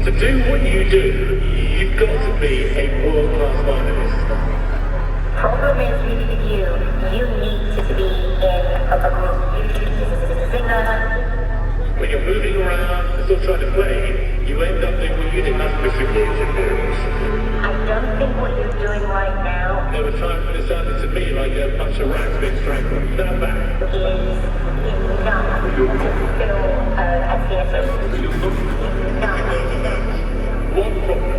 To do what you do, you've got to be a world-class violinist. Problem is with you. You need to be in a group. Singer. When you're moving around and still trying to play, you end up doing what you did, that's missing music moves. I don't think what you're doing right now. There were times when it sounded to me like a bunch of rats being strangled. Stand back. Is enough to fill a theatre. One problem.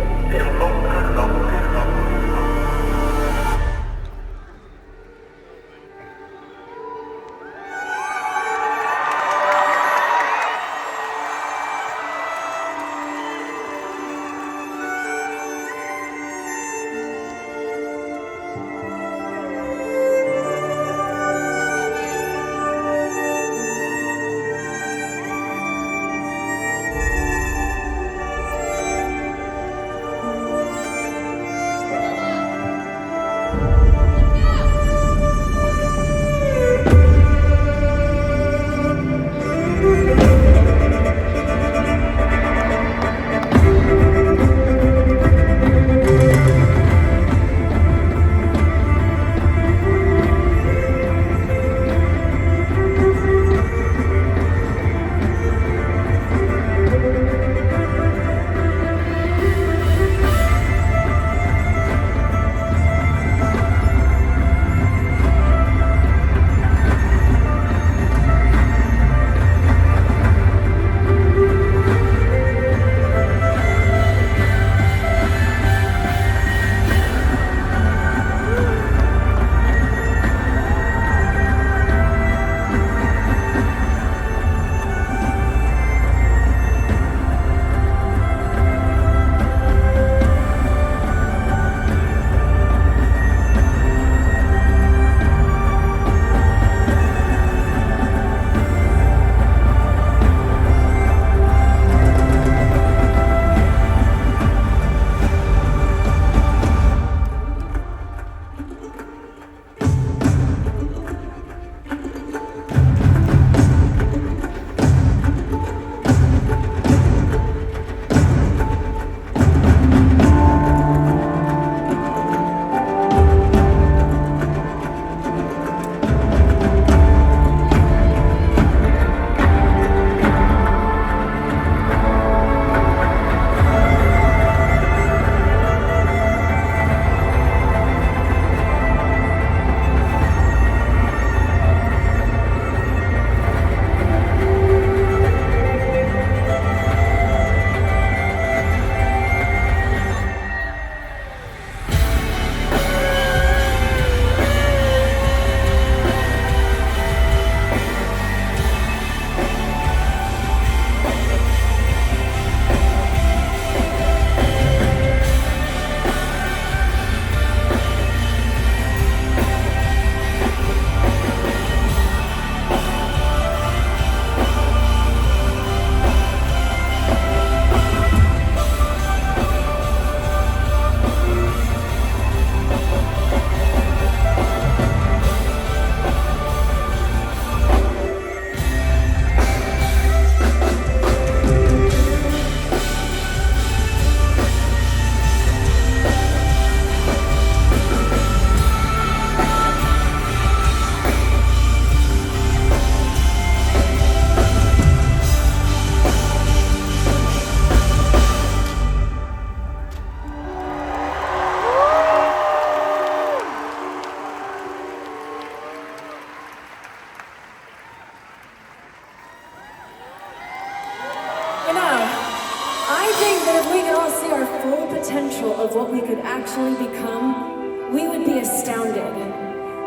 potential of what we could actually become, we would be astounded.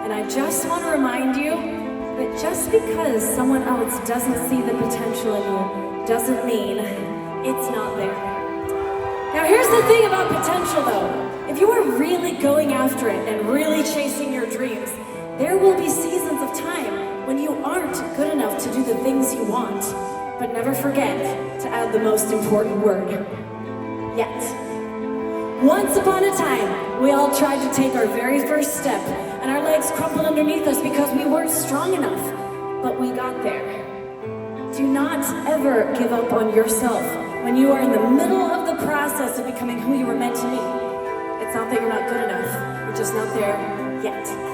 And I just want to remind you that just because someone else doesn't see the potential in you doesn't mean it's not there. Now here's the thing about potential though. If you are really going after it and really chasing your dreams, there will be seasons of time when you aren't good enough to do the things you want. But never forget to add the most important word, yet. Once upon a time, we all tried to take our very first step, and our legs crumpled underneath us because we weren't strong enough, but we got there. Do not ever give up on yourself when you are in the middle of the process of becoming who you were meant to be. It's not that you're not good enough. You're just not there yet.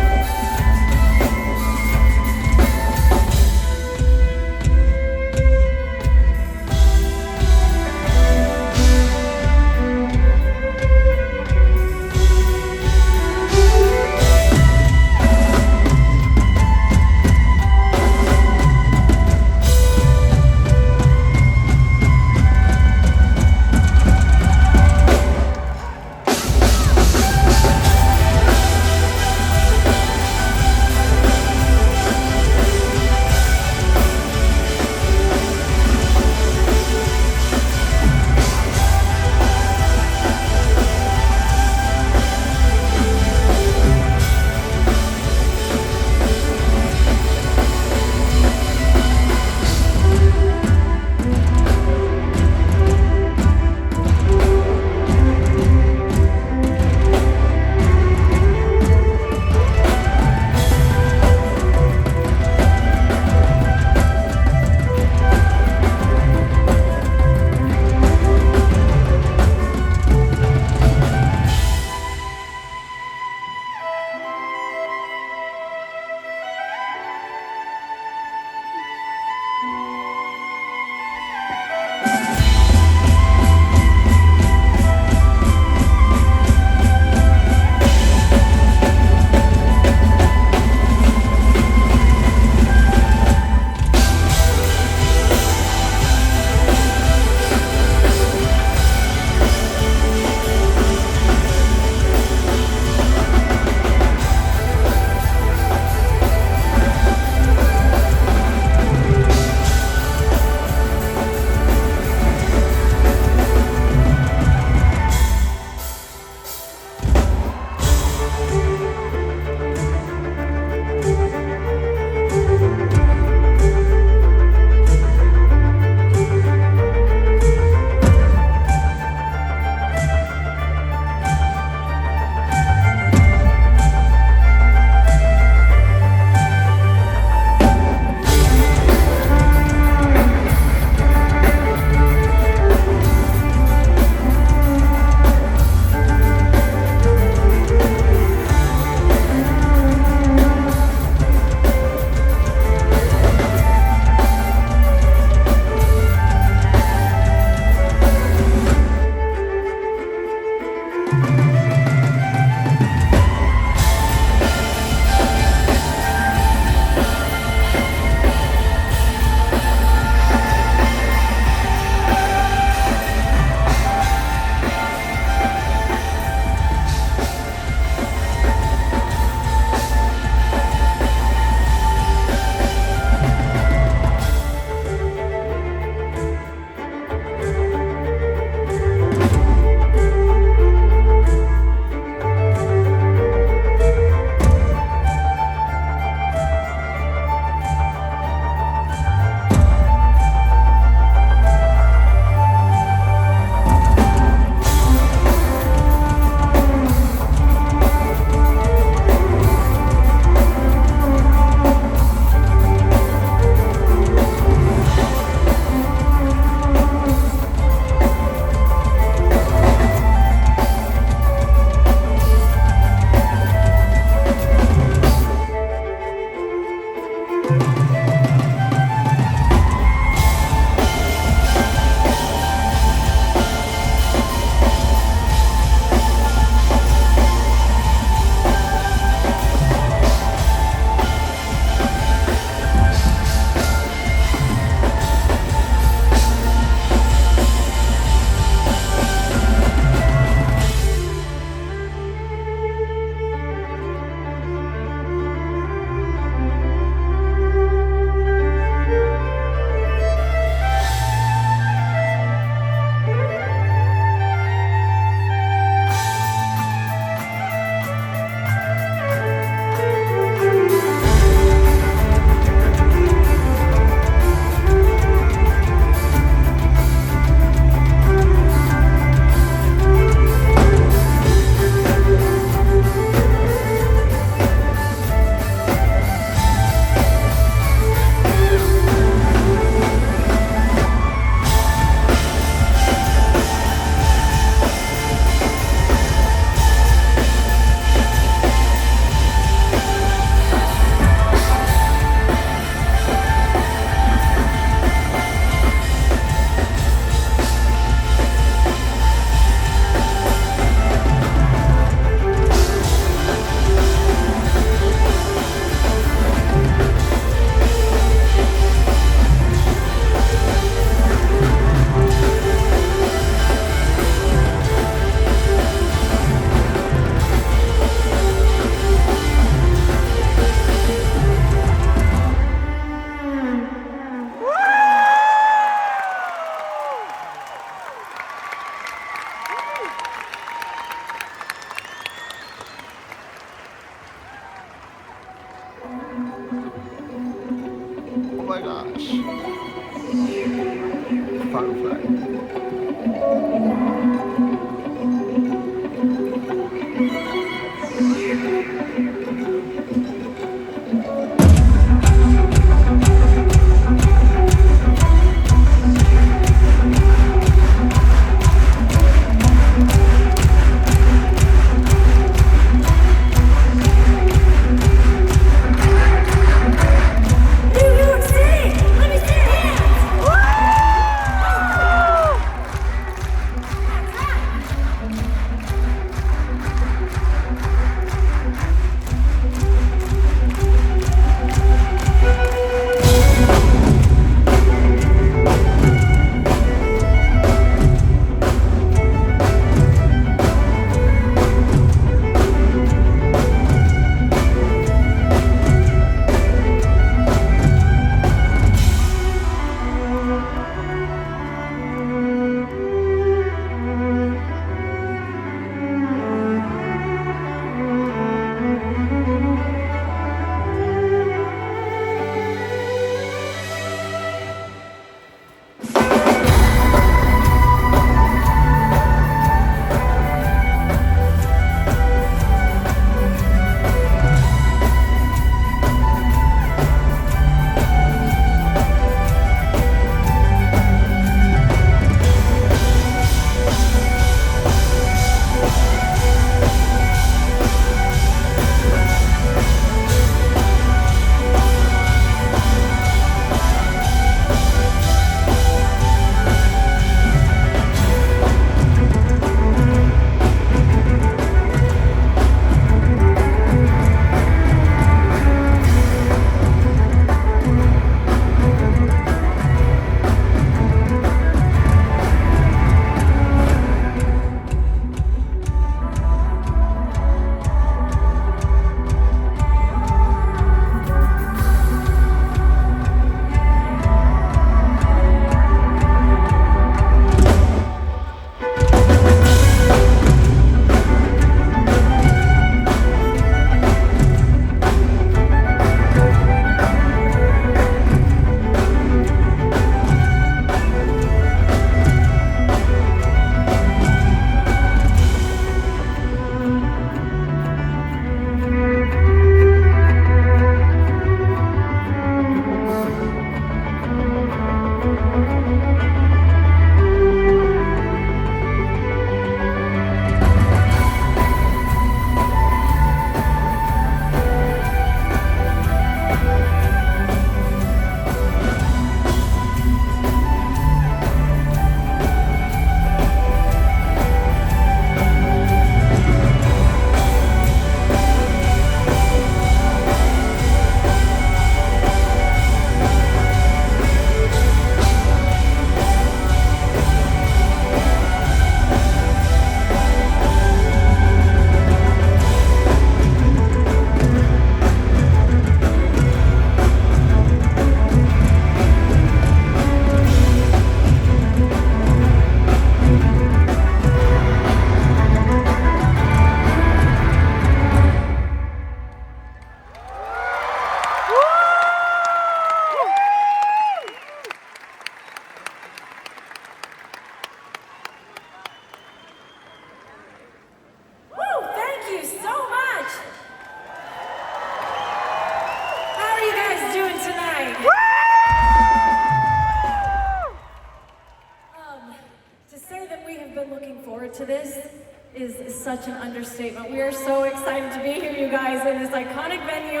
To say that we have been looking forward to this is such an understatement. We are so excited to be here, you guys, in this iconic venue,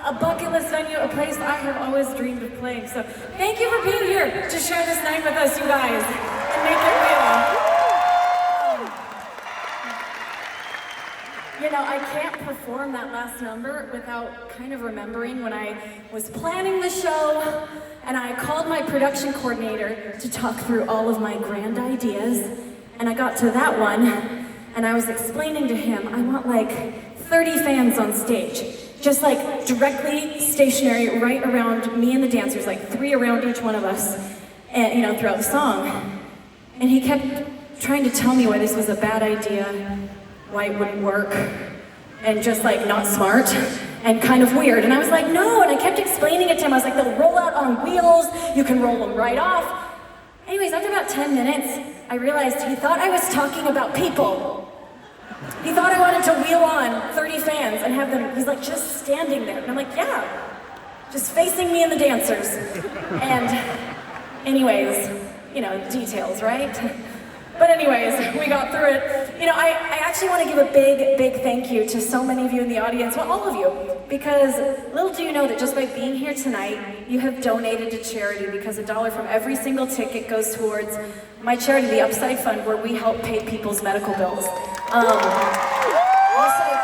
a bucket list venue, a place I have always dreamed of playing. So thank you for being here to share this night with us, you guys, and make it real. You know, I can't perform that last number without kind of remembering when I was planning the show and I called my production coordinator to talk through all of my grand ideas, and I got to that one and I was explaining to him, I want like 30 fans on stage, just like directly stationary right around me and the dancers, like 3 around each one of us, and you know, throughout the song. And he kept trying to tell me why this was a bad idea, why it wouldn't work, and just like not smart and kind of weird. And I was like, no, and I kept explaining it to him. I was like, they'll roll out on wheels, you can roll them right off. Anyways, after about 10 minutes, I realized he thought I was talking about people. He thought I wanted to wheel on 30 fans and have them, he's like, just standing there. And I'm like, yeah, just facing me and the dancers. And anyways, you know, details, right? But anyways, we got through it. You know, I actually want to give a big thank you to so many of you in the audience, well, all of you, because little do you know that just by being here tonight, you have donated to charity, because $1 from every single ticket goes towards my charity, the Upside Fund, where we help pay people's medical bills. Also,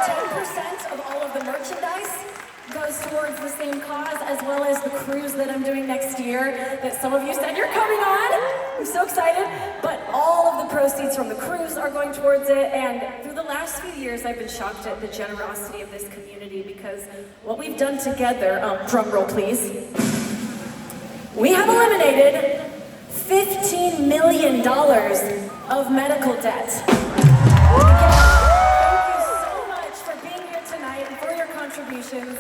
10% of all of the merchandise goes towards the same cause, as well as the cruise that I'm doing next year that some of you said you're coming on. I'm so excited. But all of the proceeds from the cruise are going towards it. And through the last few years, I've been shocked at the generosity of this community, because what we've done together, drum roll please, we have eliminated $15 million of medical debt. Contributions.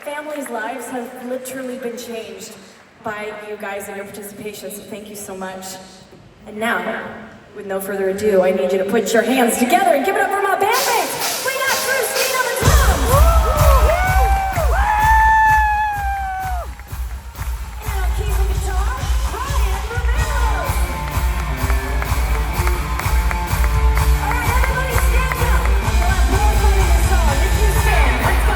Families' lives have literally been changed by you guys and your participation, so thank you so much. And now, with no further ado, I need you to put your hands together and give it up for my bandmates! We got Christine on the drums! And on keys and guitar, Brian Romero! Alright, everybody stand up! We'll have more fun in this song. If you stand, let's go!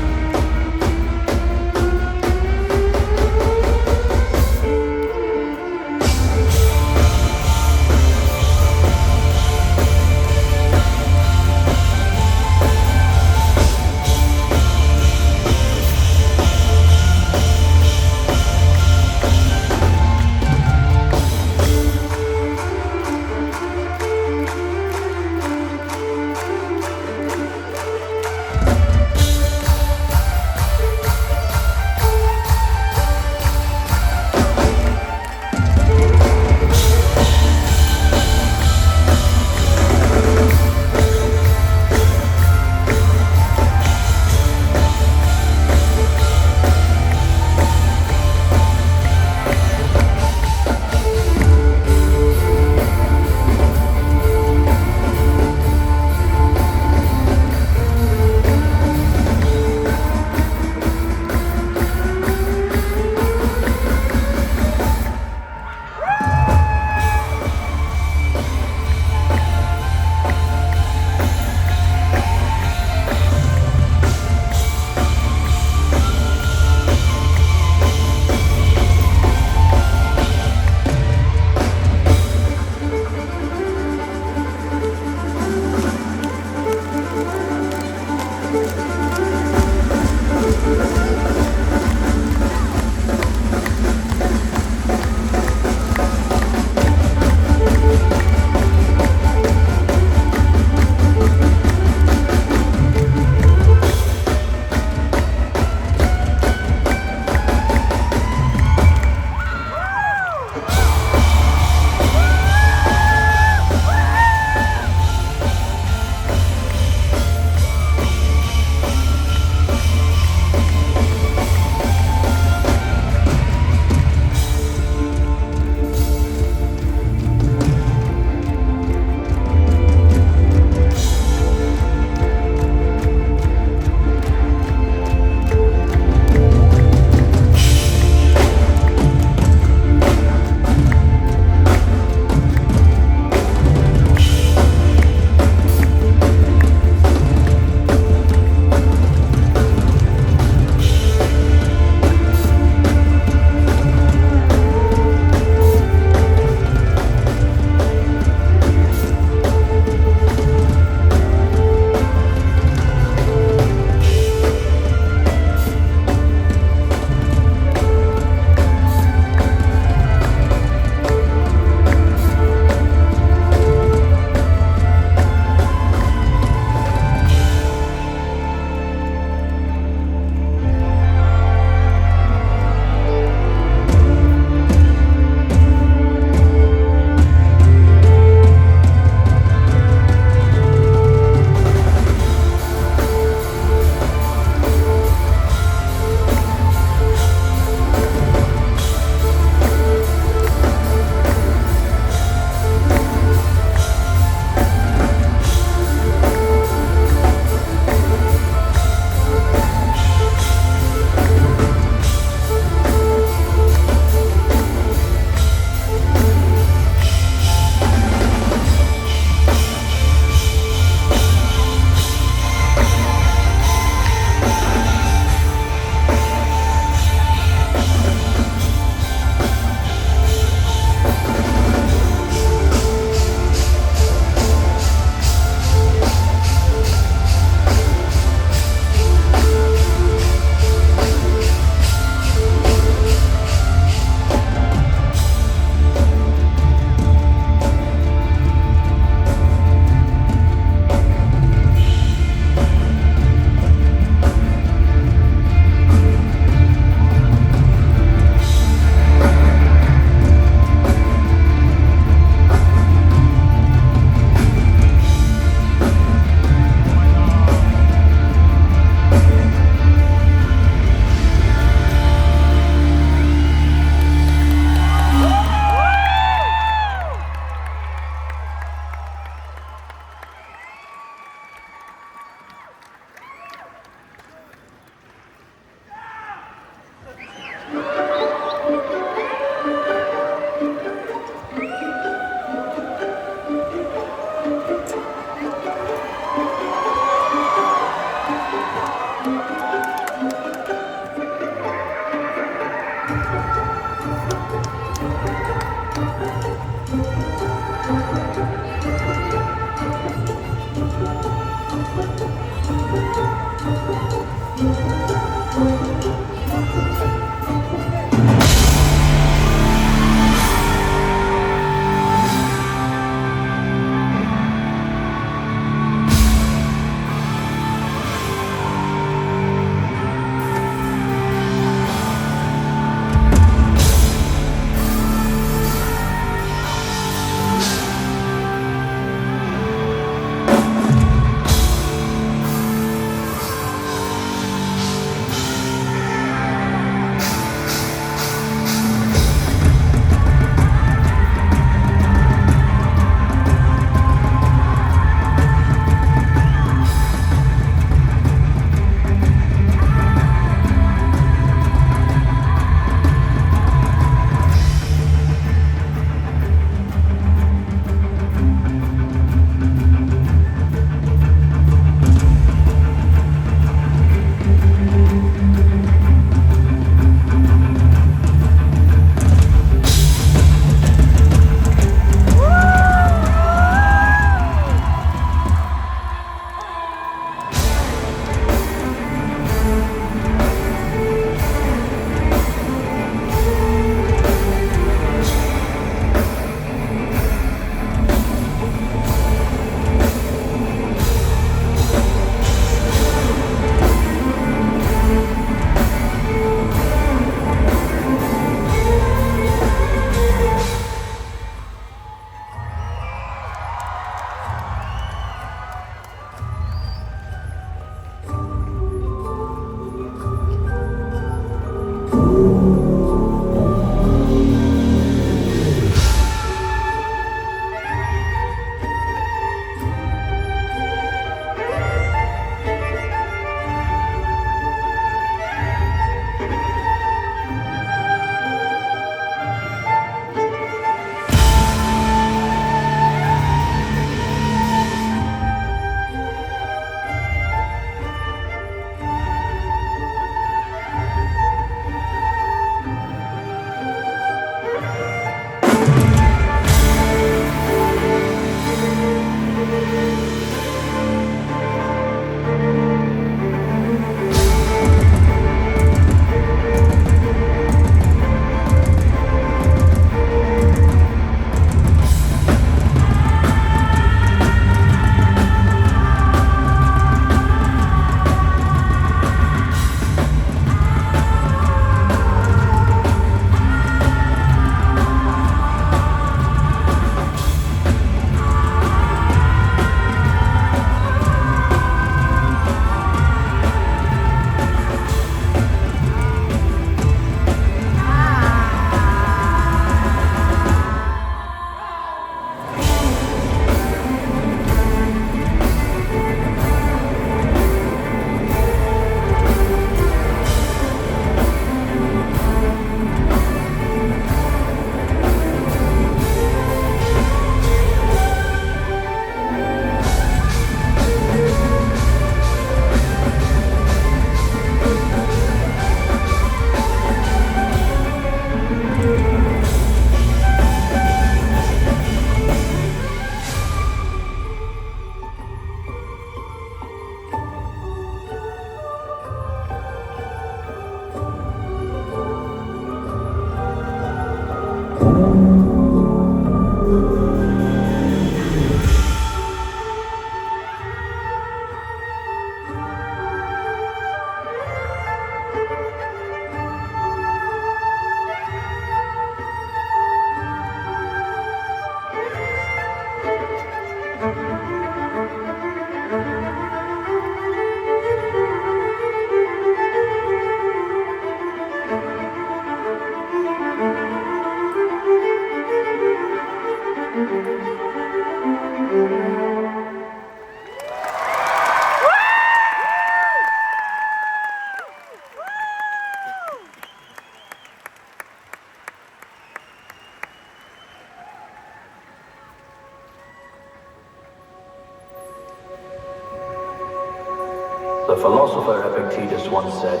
The philosopher Epictetus once said,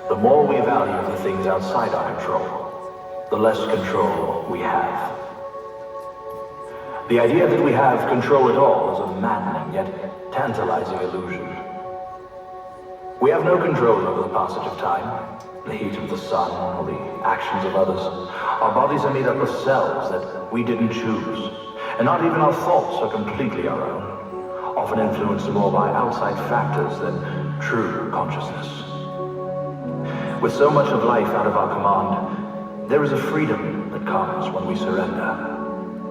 "The more we value the things outside our control, the less control we have." The idea that we have control at all is a maddening yet tantalizing illusion. We have no control over the passage of time, the heat of the sun, or the actions of others. Our bodies are made up of cells that we didn't choose, and not even our thoughts are completely our own, often influenced more by outside factors than true consciousness. With so much of life out of our command, there is a freedom that comes when we surrender.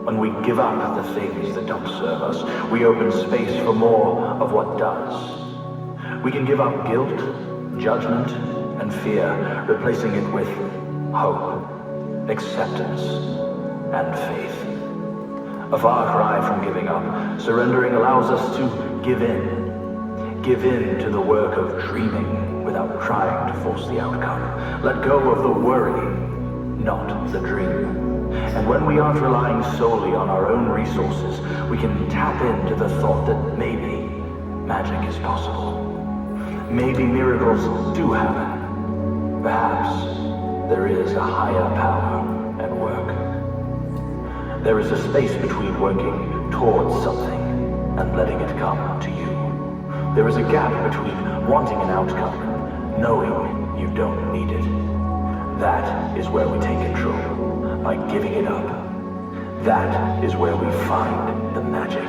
When we give up the things that don't serve us, we open space for more of what does. We can give up guilt, judgment, and fear, replacing it with hope, acceptance, and faith. A far cry from giving up, surrendering allows us to give in. Give in to the work of dreaming without trying to force the outcome. Let go of the worry, not the dream. And when we aren't relying solely on our own resources, we can tap into the thought that maybe magic is possible. Maybe miracles do happen. Perhaps there is a higher power at work. There is a space between working towards something and letting it come to you. There is a gap between wanting an outcome and knowing you don't need it. That is where we take control, by giving it up. That is where we find the magic.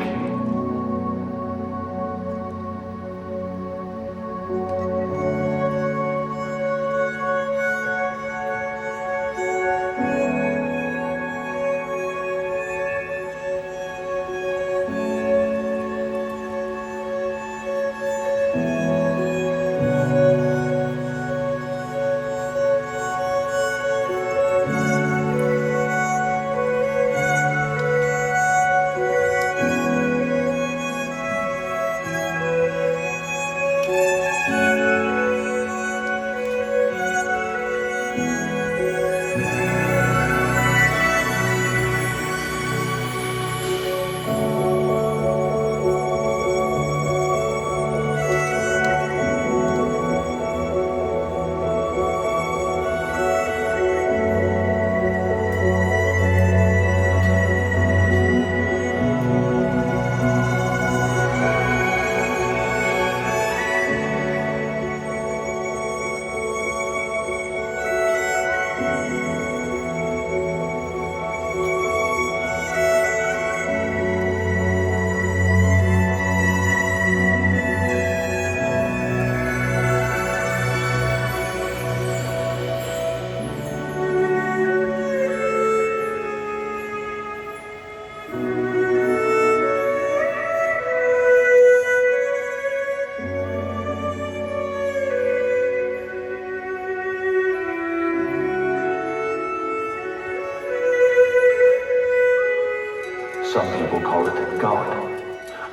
Some people call it God.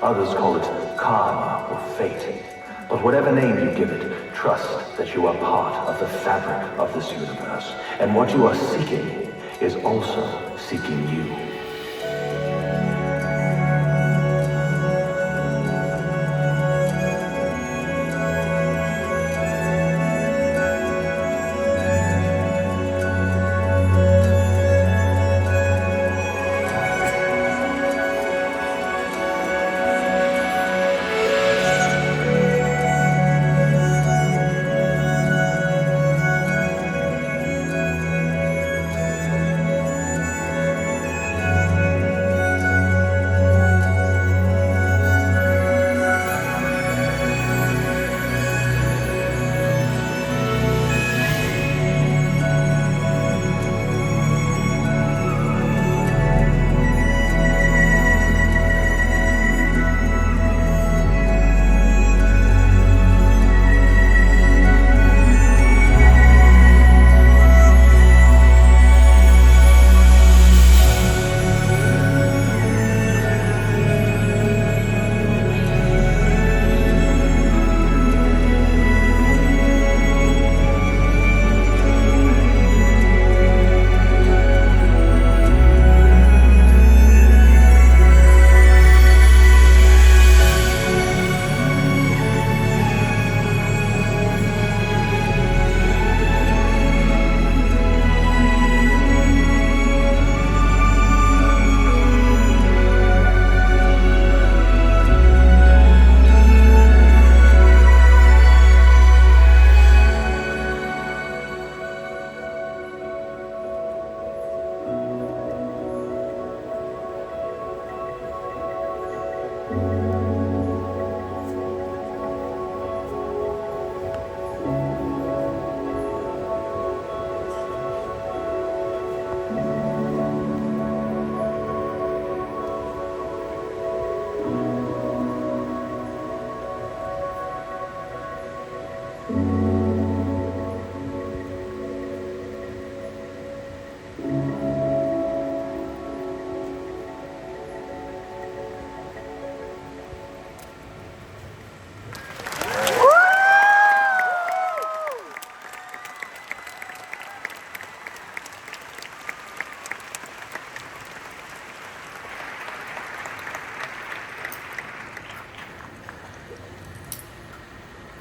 Others call it karma or fate. But whatever name you give it, trust that you are part of the fabric of this universe. And what you are seeking is also seeking you.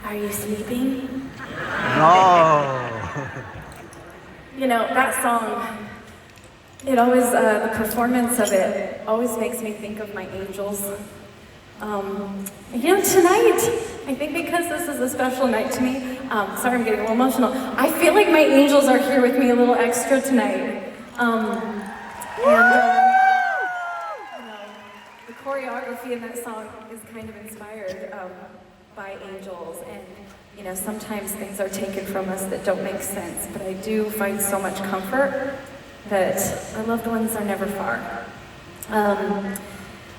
Are you sleeping? No. You know, that song, it always, the performance of it always makes me think of my angels. You know, tonight, I think because this is a special night to me, sorry I'm getting a little emotional, I feel like my angels are here with me a little extra tonight. You know, the choreography in that song is kind of inspired by angels, and you know, sometimes things are taken from us that don't make sense, but I do find so much comfort that our loved ones are never far.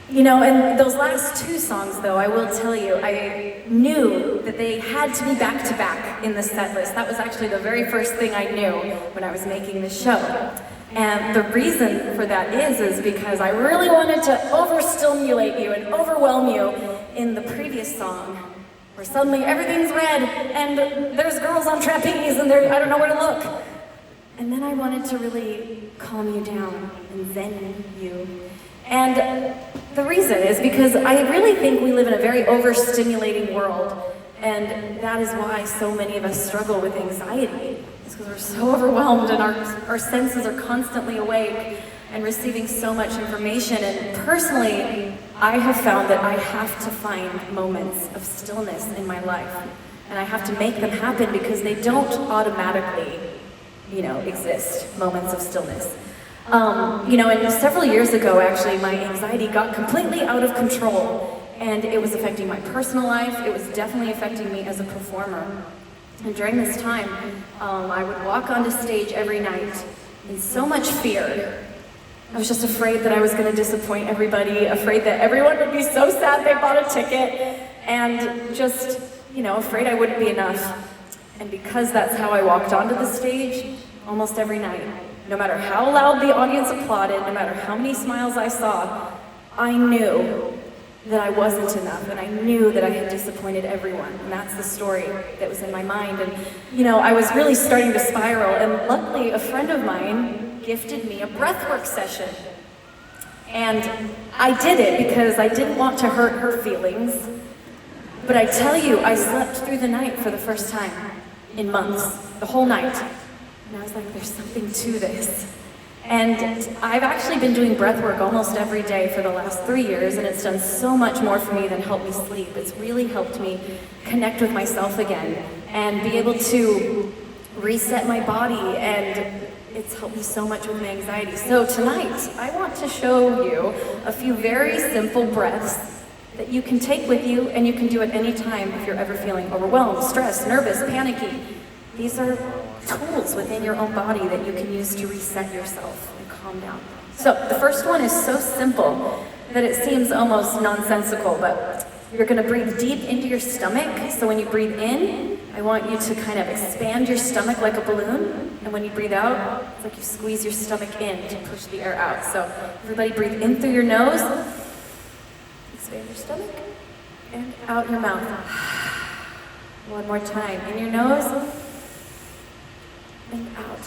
You know, and those last two songs, though, I will tell you, I knew that they had to be back-to-back in the set list. That was actually the very first thing I knew when I was making the show. And the reason for that is because I really wanted to overstimulate you and overwhelm you in the previous song, where suddenly everything's red and there's girls on trapeze and I don't know where to look. And then I wanted to really calm you down and zen you. And the reason is because I really think we live in a very overstimulating world, and that is why so many of us struggle with anxiety. It's because we're so overwhelmed and our senses are constantly awake and receiving so much information. And personally, I have found that I have to find moments of stillness in my life, and I have to make them happen because they don't automatically, you know, exist, moments of stillness. You know, and several years ago, actually, my anxiety got completely out of control, and it was affecting my personal life. It was definitely affecting me as a performer. And during this time, I would walk onto stage every night in so much fear. I was just afraid that I was going to disappoint everybody, afraid that everyone would be so sad they bought a ticket, and just, you know, afraid I wouldn't be enough. And because that's how I walked onto the stage, almost every night, no matter how loud the audience applauded, no matter how many smiles I saw, I knew that I wasn't enough, and I knew that I had disappointed everyone, and that's the story that was in my mind. And, you know, I was really starting to spiral, and luckily a friend of mine gifted me a breathwork session. And I did it because I didn't want to hurt her feelings, but I tell you, I slept through the night for the first time in months, the whole night. And I was like, there's something to this. And I've actually been doing breath work almost every day for the last 3 years, and it's done so much more for me than help me sleep. It's really helped me connect with myself again and be able to reset my body, and it's helped me so much with my anxiety. So tonight, I want to show you a few very simple breaths that you can take with you, and you can do at any time if you're ever feeling overwhelmed, stressed, nervous, panicky. These are tools within your own body that you can use to reset yourself and calm down. So the first one is so simple that it seems almost nonsensical, but you're going to breathe deep into your stomach. So when you breathe in, I want you to kind of expand your stomach like a balloon, and when you breathe out, it's like you squeeze your stomach in to push the air out. So everybody breathe in through your nose, expand your stomach, and out your mouth. One more time, in your nose, and out.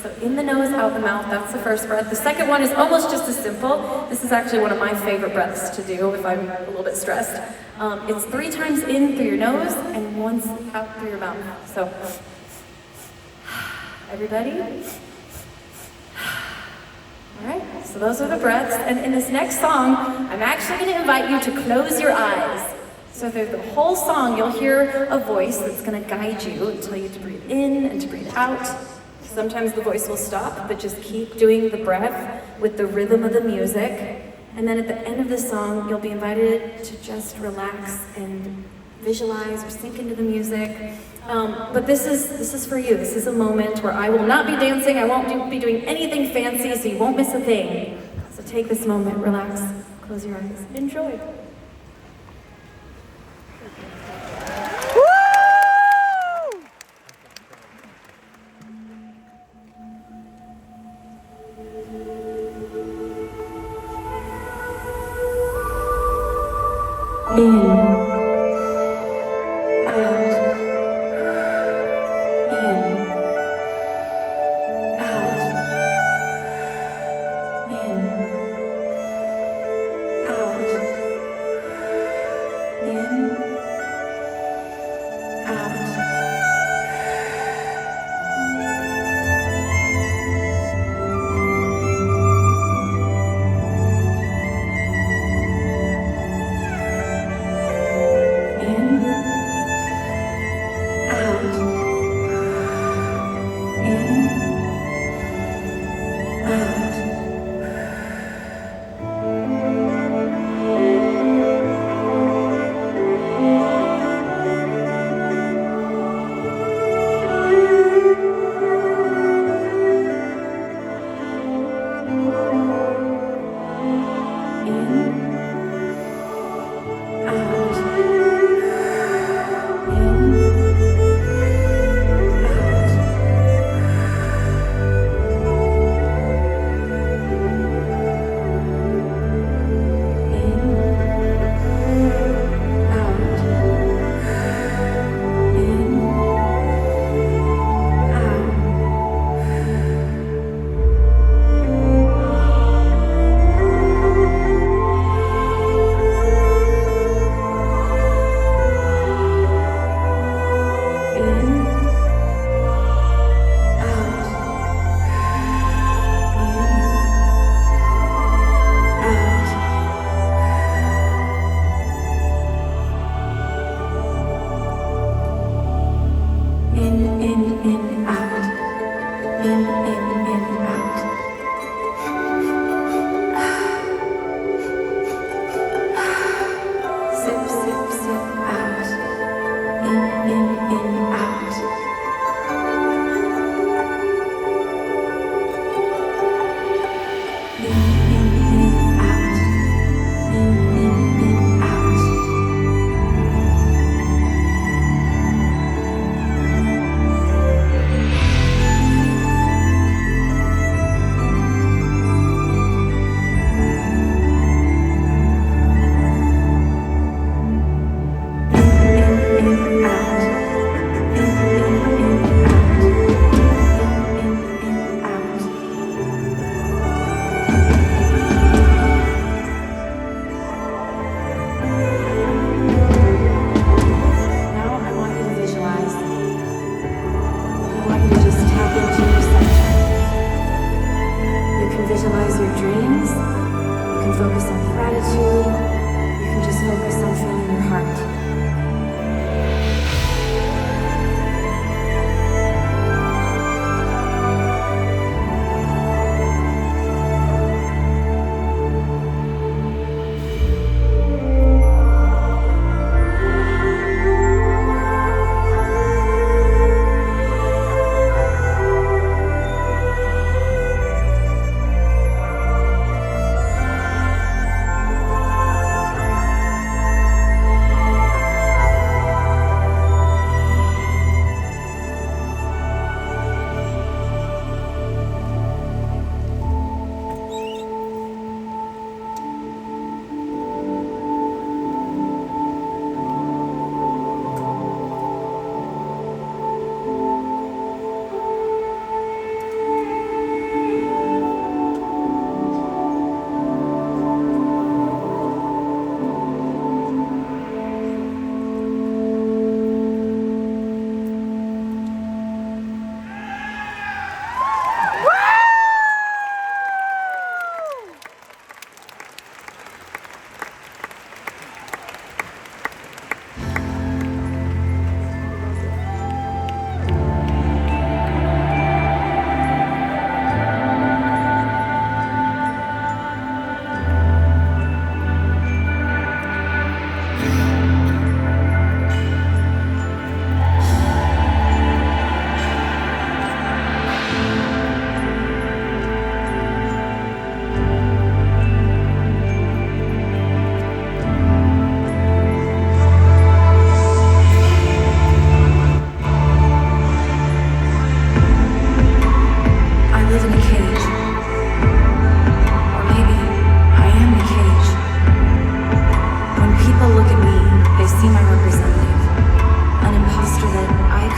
So in the nose, out the mouth, that's the first breath. The second one is almost just as simple. This is actually one of my favorite breaths to do if I'm a little bit stressed. It's 3 times in through your nose and once out through your mouth. So, everybody? All right, so those are the breaths. And in this next song, I'm actually going to invite you to close your eyes. So through the whole song, you'll hear a voice that's going to guide you and tell you to breathe in and to breathe out. Sometimes the voice will stop, but just keep doing the breath with the rhythm of the music. And then at the end of the song, you'll be invited to just relax and visualize or sink into the music. But this is for you. This is a moment where I will not be dancing. I won't be doing anything fancy, so you won't miss a thing. So take this moment, relax, close your eyes, enjoy.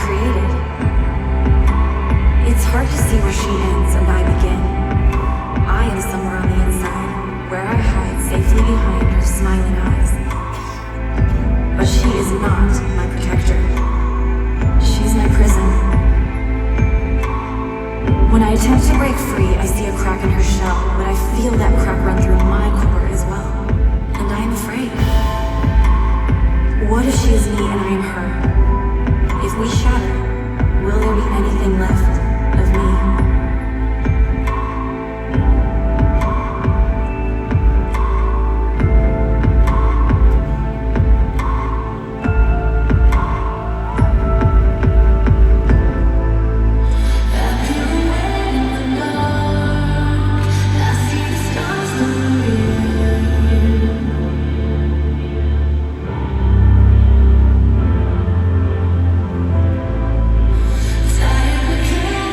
created. It's hard to see where she ends and I begin. I am somewhere on the inside, where I hide safely behind her smiling eyes. But she is not my protector. She's my prison. When I attempt to break free, I see a crack in her shell, but I feel that crack run through my core as well. And I am afraid. What if she is me and I am her? If we shatter, will there be anything left of me? Tired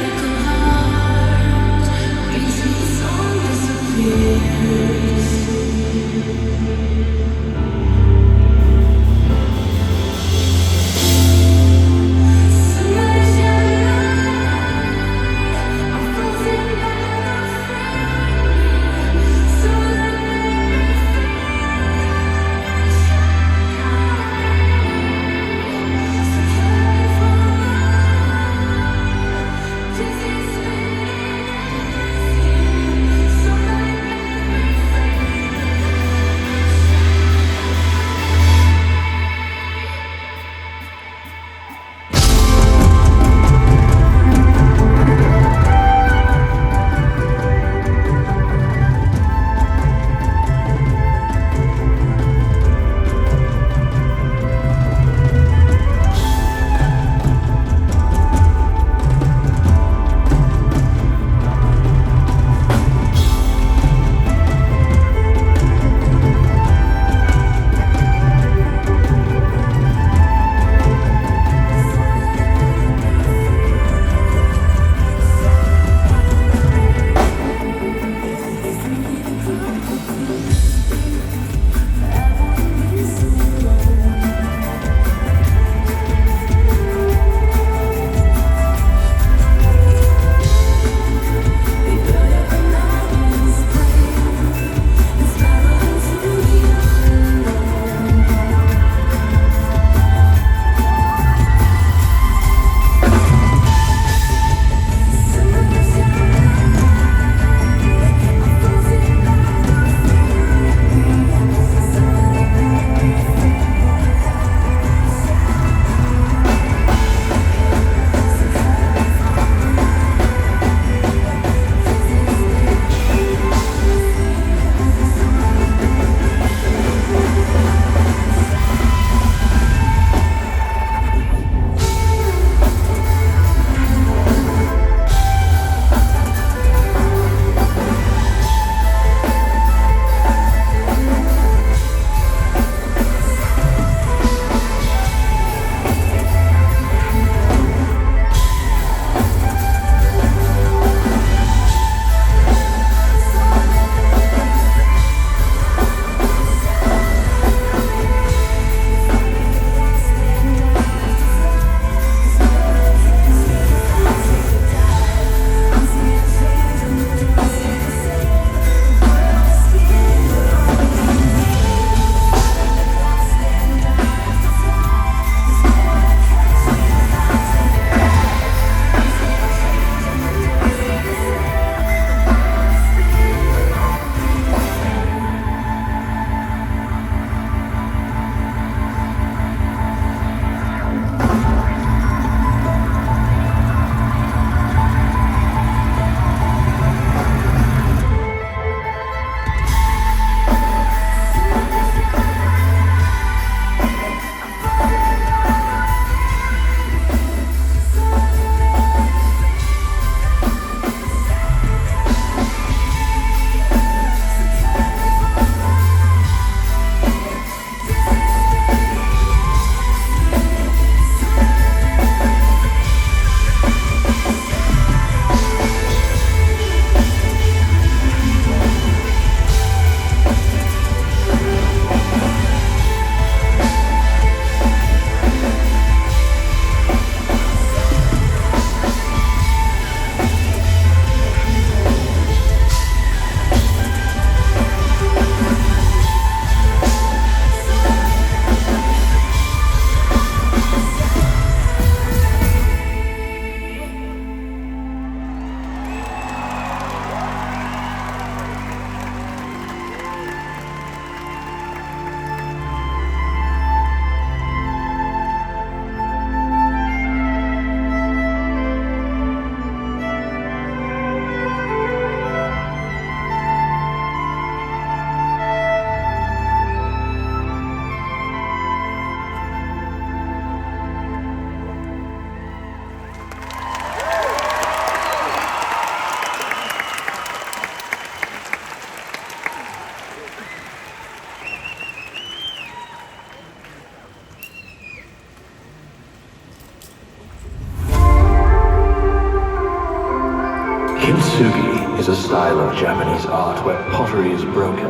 Kintsugi is a style of Japanese art where pottery is broken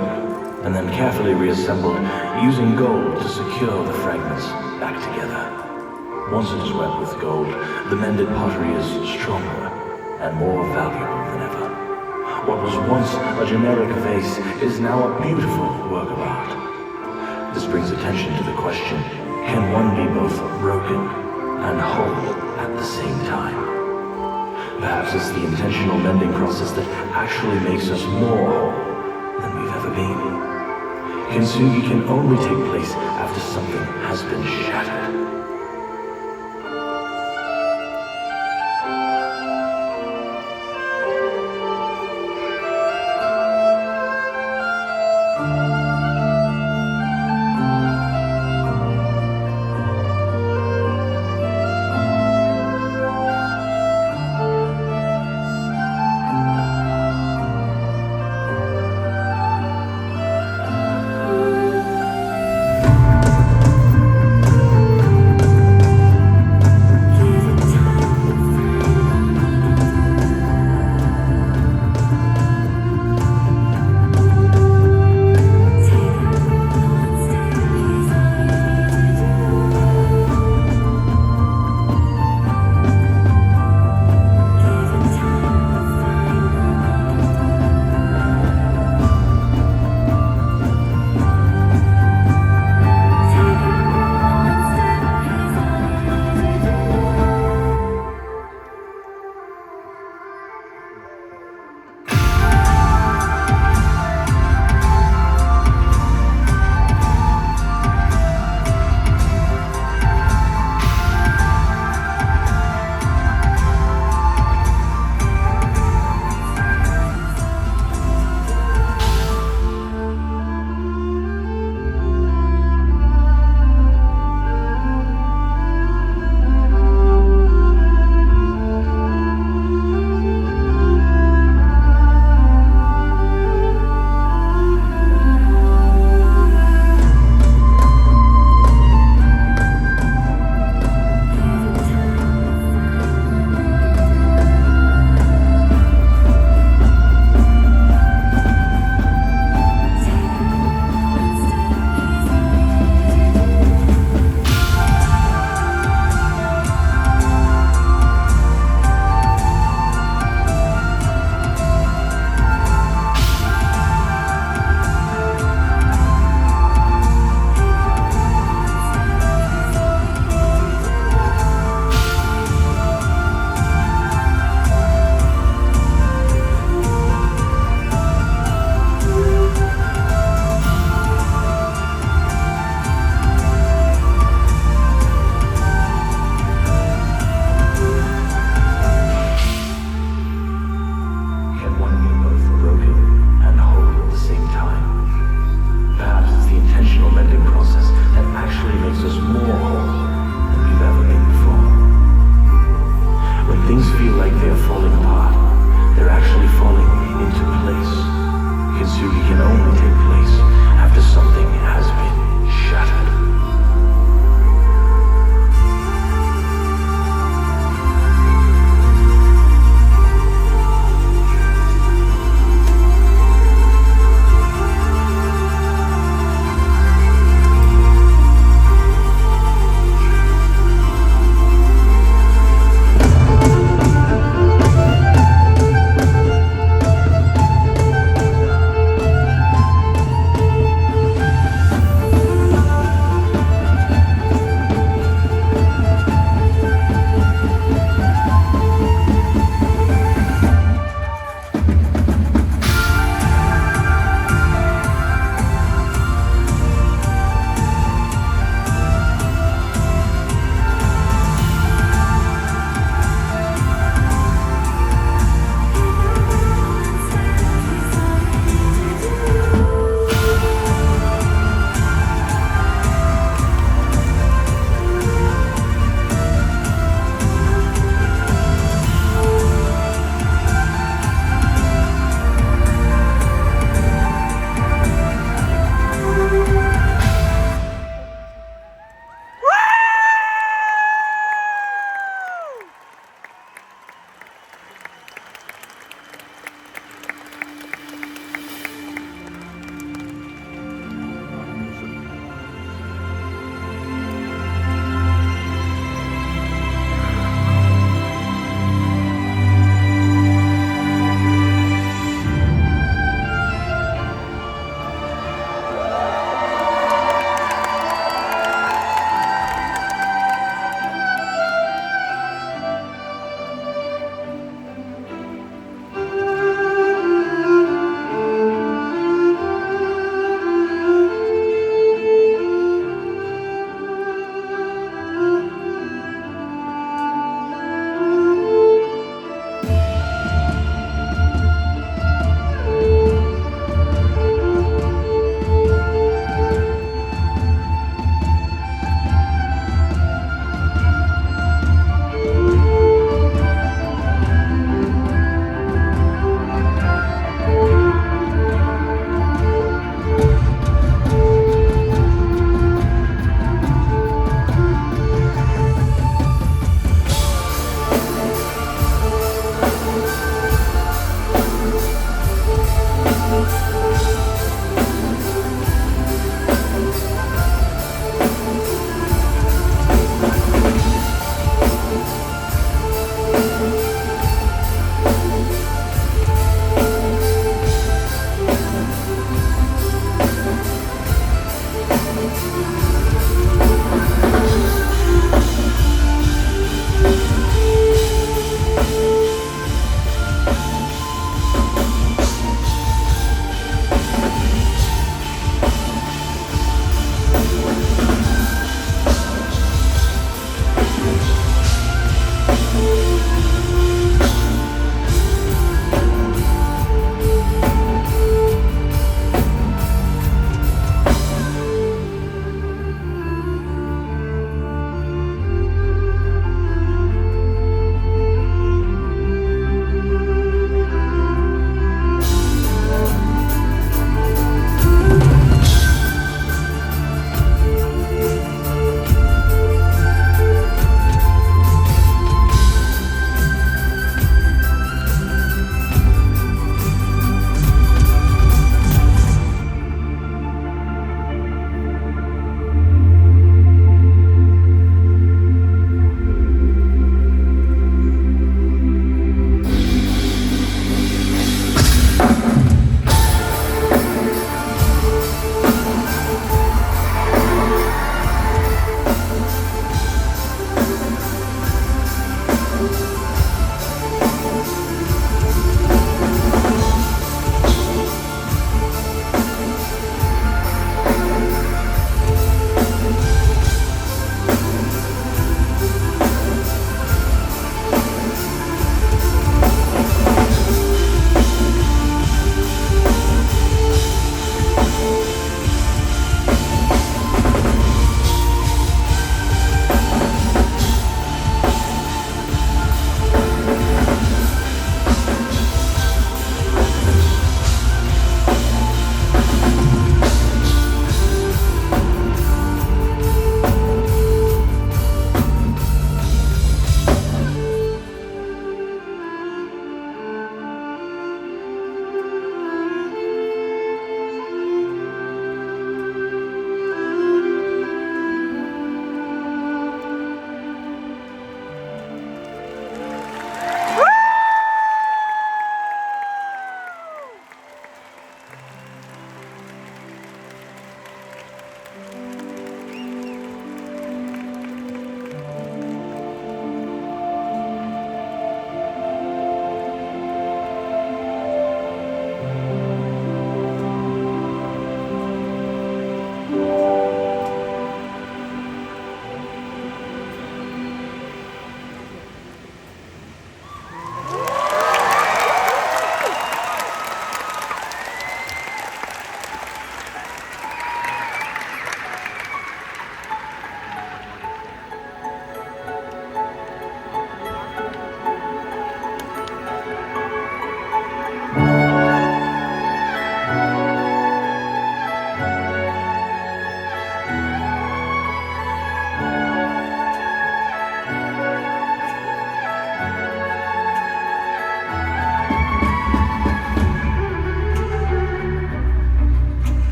and then carefully reassembled using gold to secure the fragments back together. Once it is wet with gold, the mended pottery is stronger and more valuable than ever. What was once a generic vase is now a beautiful work of art. This brings attention to the question, can one be both broken and whole at the same time? Perhaps it's the intentional mending process that actually makes us more whole than we've ever been. Kintsugi can only take place after something has been shattered.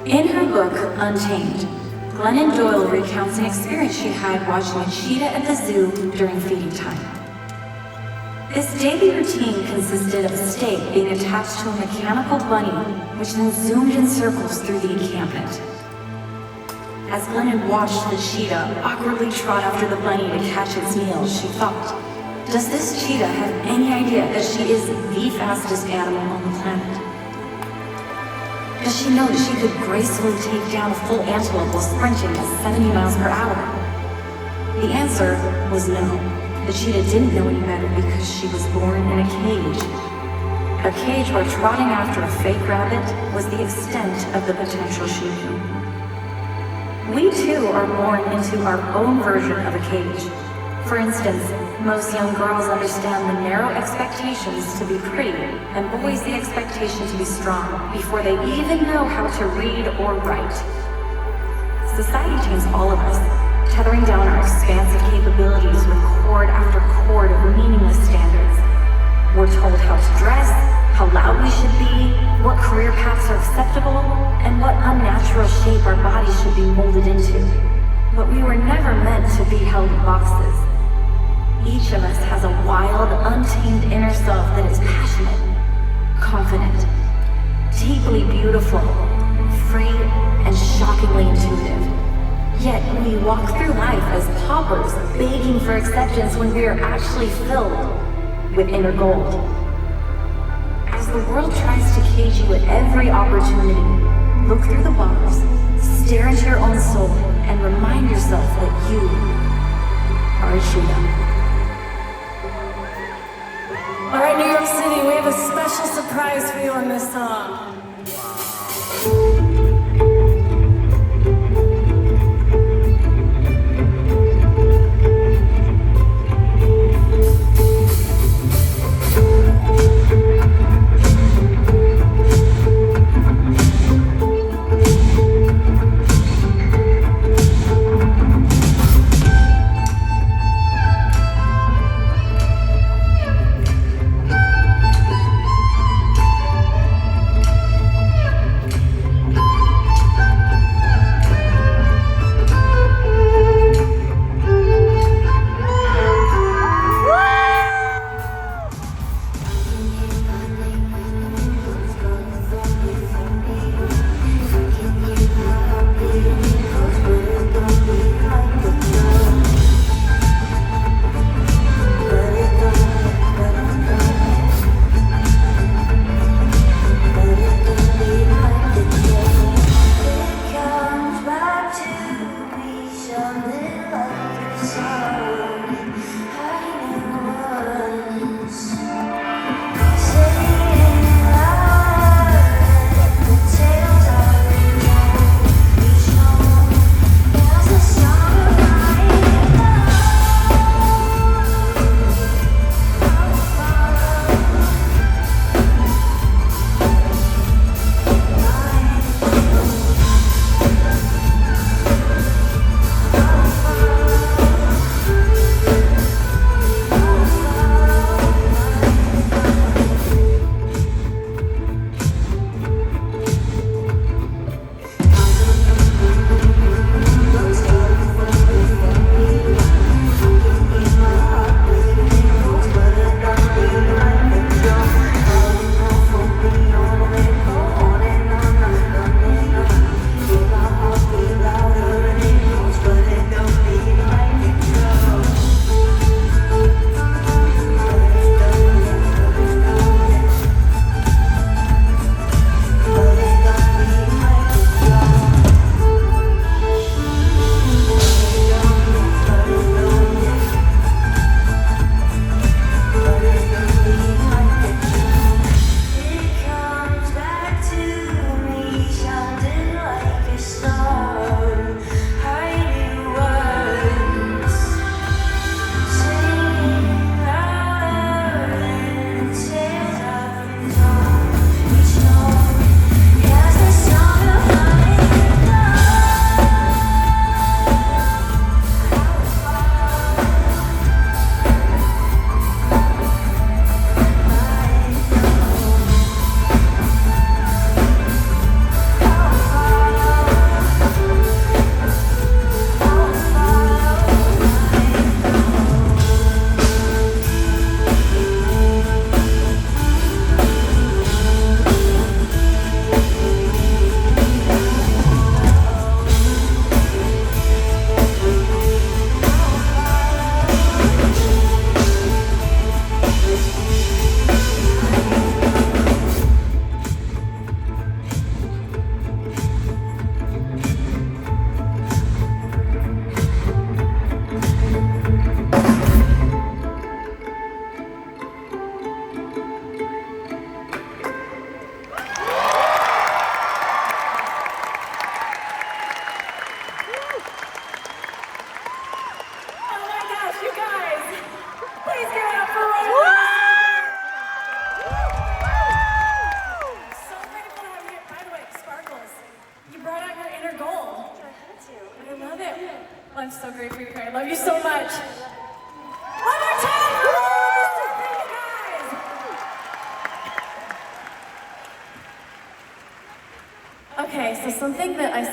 In her book, Untamed, Glennon Doyle recounts an experience she had watching a cheetah at the zoo during feeding time. This daily routine consisted of a stake being attached to a mechanical bunny, which then zoomed in circles through the encampment. As Glennon watched the cheetah awkwardly trot after the bunny to catch its meal, she thought, does this cheetah have any idea that she is the fastest animal on the planet? Does she know that she could gracefully take down a full antelope while sprinting at 70 miles per hour? The answer was no. The cheetah didn't know any better because she was born in a cage. A cage where trotting after a fake rabbit was the extent of the potential she knew. We too are born into our own version of a cage. For instance, most young girls understand the narrow expectations to be pretty, and boys the expectation to be strong, before they even know how to read or write. Society tames all of us, tethering down our expansive capabilities with cord after cord of meaningless standards. We're told how to dress, how loud we should be, what career paths are acceptable, and what unnatural shape our bodies should be molded into. But we were never meant to be held in boxes. Each of us has a wild, untamed inner self that is passionate, confident, deeply beautiful, free, and shockingly intuitive. Yet we walk through life as paupers, begging for acceptance when we are actually filled with inner gold. As the world tries to cage you at every opportunity, look through the bars, stare into your own soul, and remind yourself that you are a cheetah. All right, New York City, we have a special surprise for you on this song.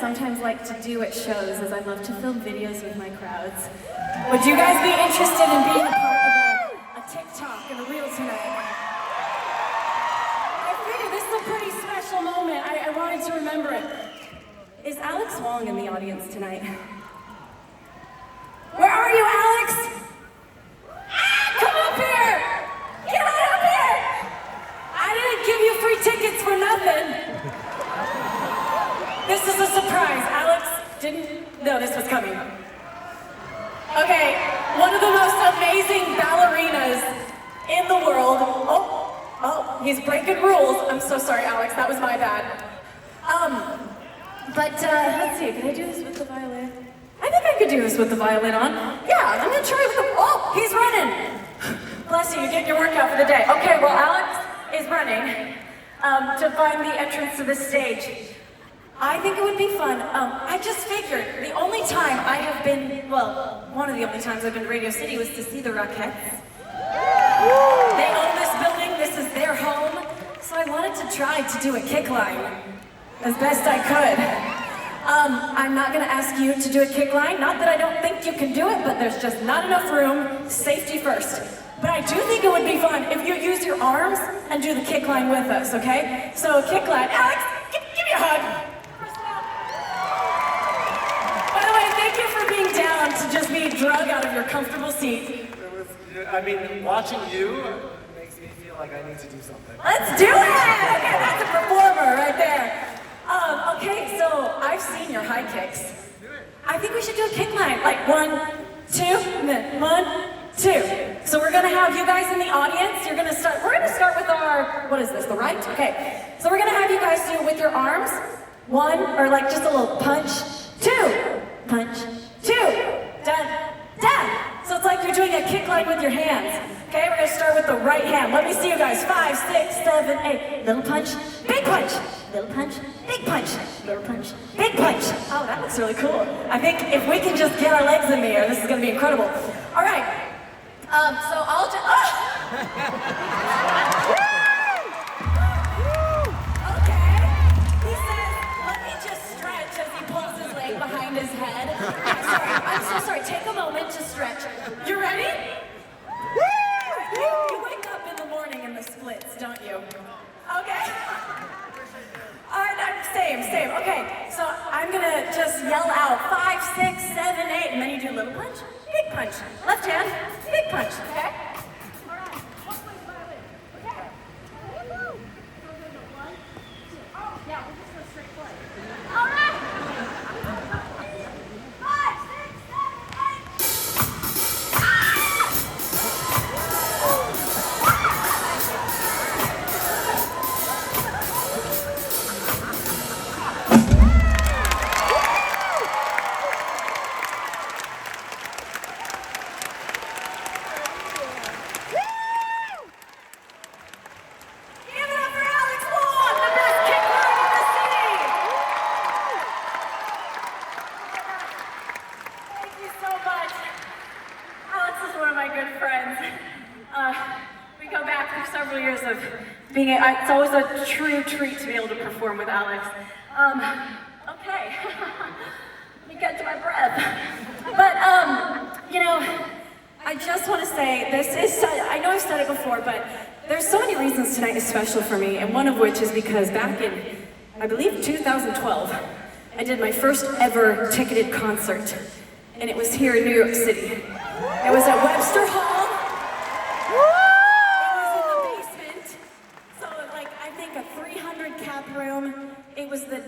sometimes like to do at shows is I love to film videos with my crowds. Would you guys be interested in being a part of a TikTok and a reel tonight? I figure this is a pretty special moment. I wanted to remember it. Is Alex Wong in the audience tonight? Where are you, Alex? Come up here! Get on up here! I didn't give you free tickets for nothing. This is a surprise. Alex didn't know this was coming. Okay, one of the most amazing ballerinas in the world. Oh, he's breaking rules. I'm so sorry, Alex. That was my bad. Let's see. Can I do this with the violin? I think I could do this with the violin on. Yeah, I'm gonna try with the. Oh, he's running. Bless you. You're getting your workout for the day. Okay, well, Alex is running to find the entrance to the stage. I think it would be fun. I just figured the only time I have been, well, one of the only times I've been to Radio City was to see the Rockettes. They own this building, this is their home, so I wanted to try to do a kick line as best I could. I'm not gonna ask you to do a kick line, not that I don't think you can do it, but there's just not enough room, safety first. But I do think it would be fun if you use your arms and do the kick line with us, okay? So kick line, Alex, give me a hug. By the way, thank you for being down to just be drug out of your comfortable seat. Watching you makes me feel like I need to do something. Let's do it! Okay, that's a performer right there. Okay, so I've seen your high kicks. I think we should do a kick line, like 1, 2, and then 1, 2. So we're gonna have you guys in the audience. We're gonna start with our, what is this, the right? Okay, so we're gonna have you guys do it with your arms. 1, or like just a little punch, 2, punch, 2, dun, dun. So it's like you're doing a kick line with your hands. Okay, we're gonna start with the right hand. Let me see you guys. 5, 6, 7, 8. Little punch, big punch. Little punch, big punch. Little punch, big punch. Oh, that looks really cool. I think if we can just get our legs in the air, this is gonna be incredible. All right. So I'll just. Okay. He says, let me just stretch as he pulls his leg behind his head. I'm so sorry. Take a moment to stretch. You ready? You wake up in the morning in the splits, don't you? Okay. All right, same. Okay, so I'm gonna just yell out 5, 6, 7, 8, and then you do little punch, big punch. Left hand, big punch. Okay. All right. One way violin. Okay. Oh, yeah, we'll just go straight play. All right. 5, 6, 7, 8. It's always a true treat to be able to perform with Alex. Okay, let me get to my breath. But, I just want to say, I know I've said it before, but there's so many reasons tonight is special for me, and one of which is because back in, I believe, 2012, I did my first ever ticketed concert, and it was here in New York City. It was at Webster Hall. Room. It was the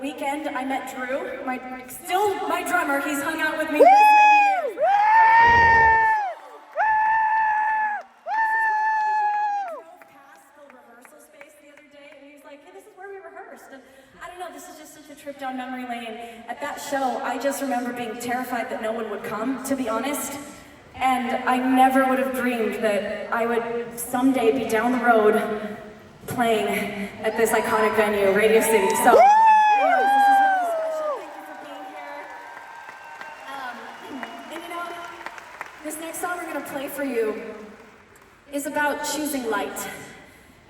weekend I met Drew, my drummer. He's hung out with me this many years. We drove past the rehearsal space the other day, and he was like, "Hey, this is where we rehearsed." And I don't know, this is just such a trip down memory lane. At that show, I just remember being terrified that no one would come, to be honest. And I never would have dreamed that I would someday be down the road playing at this iconic venue, Radio City. So, this is really special. Thank you for being here. And this next song we're gonna play for you is about choosing light.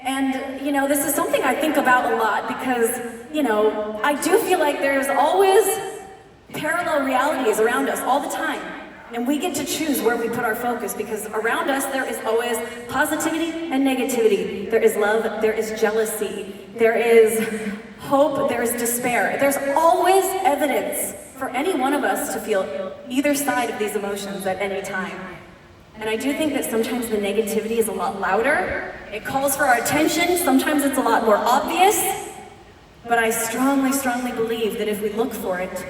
And, you know, this is something I think about a lot because, you know, I do feel like there's always parallel realities around us all the time. And we get to choose where we put our focus because around us there is always positivity and negativity. There is love, there is jealousy, there is hope, there is despair. There's always evidence for any one of us to feel either side of these emotions at any time. And I do think that sometimes the negativity is a lot louder. It calls for our attention. Sometimes it's a lot more obvious. But I strongly, strongly believe that if we look for it,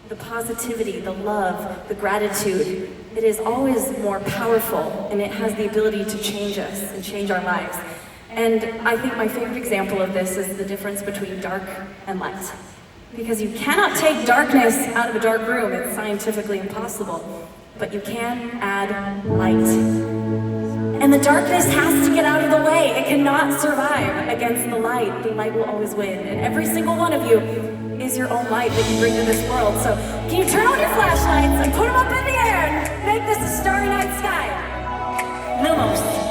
the positivity, the love, the gratitude, it is always more powerful and it has the ability to change us and change our lives. And I think my favorite example of this is the difference between dark and light. Because you cannot take darkness out of a dark room. It's scientifically impossible. But you can add light. And the darkness has to get out of the way. It cannot survive against the light. The light will always win. And every single one of you is your own light that you bring to this world. So can you turn on your flashlights and put them up in the air and make this a starry night sky? Lumos.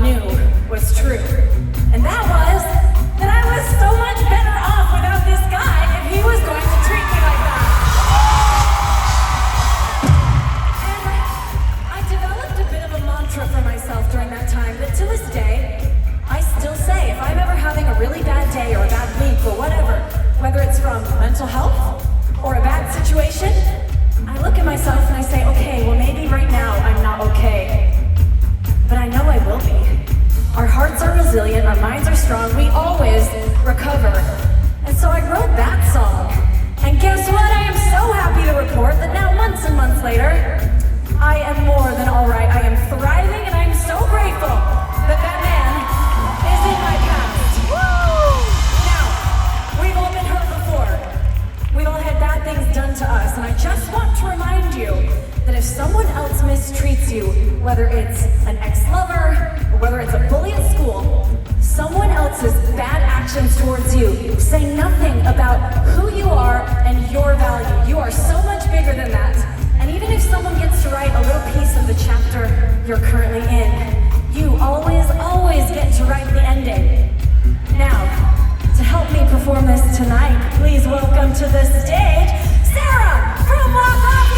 knew was true. And that was that I was so much better off without this guy if he was going to treat me like that. And I developed a bit of a mantra for myself during that time that to this day, I still say if I'm ever having a really bad day or a bad week or whatever, whether it's from mental health or a bad situation, I look at myself and I say, okay, well maybe right now I'm not okay, but I know I will be. Our hearts are resilient, our minds are strong, we always recover. And so I wrote that song. And guess what? I am so happy to report that now months and months later, I am more than all right. I am thriving and I am so grateful that that man is in my past. Woo! Now, we've all been hurt before. We've all had bad things done to us, and I just want to remind you that if someone else mistreats you, whether it's an ex-lover, or whether it's a bully at school, someone else's bad actions towards you say nothing about who you are and your value. You are so much bigger than that. And even if someone gets to write a little piece of the chapter you're currently in, you always get to write the ending. Now, to help me perform this tonight, please welcome to the stage, Sarah from Blackwood.